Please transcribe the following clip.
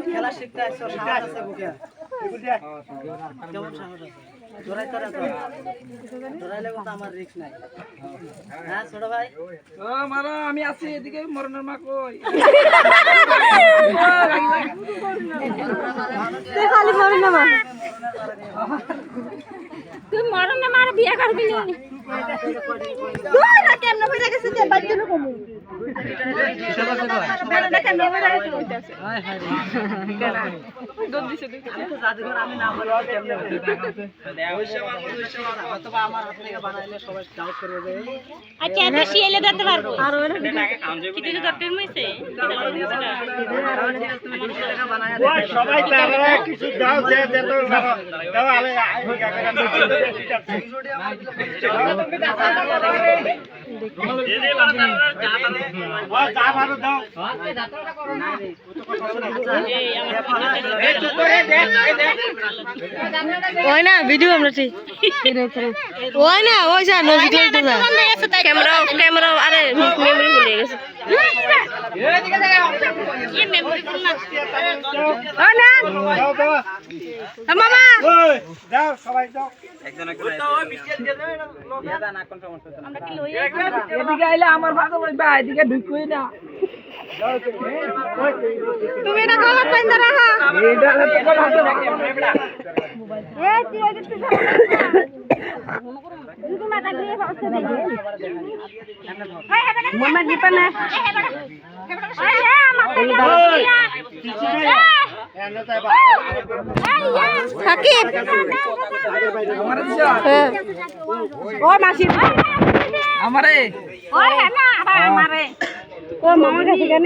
খেলা শিখতে আসছো, সাহস আছে বুকে? কেমন সাহস আছে? জোরাইতে জোরাইলে তো আমার রিস্ক নাই। হ্যাঁ ছোট ভাই, ও মারা আমি আছি এদিকে, মরণের মা কই? তুই খালি মরণ না মা, তুই মরণ না মার বিয়ে করবি না। তুই না কেমনে হয়ে গেছিস যে বাচ্চা লোক কমু বেড়াটা কেমনে হয়ে গেছিস কইতাছে। হায় হায় দুধ দিছে তুই তো জাদুঘর আমি না বলে কেমনে হতে অথবা আমার হাত থেকে বানাইলে সবাই ডাউট করবে যে আচ্ছা এত শিয়েলে দিতে পারবো আর ওরে কি তুই করতে মইছে সবাই তারা কিছু দাও যে তো দাও আমি ওই না ভিডিও আমরা ঠিক ওই না ওই যা নজিক লাগতে যা ক্যামেরা ক্যামেরা আরে মেমরি ভুলে গেছে কি মেমরি ভুল না ও না দাও দাও মামা ওই দাও সবাই দাও একজন করে তো ওই বিস্কেট দিয়ে দাও এটা না কোন সমস্যা আমরা কি লই এদিকে আইলে আমার ভাগ হইবা, এদিকে ঢুকই না। তুমি না গলা পাইন্দা রাখা এইটা তো কোন হাতে এই তুই আগে তুই তুই মাথা দিয়ে বসতে দে মামা দিপা না এই সাকিব ও মাসি আমারে ওই না আমারে ও মামা কাছে কেন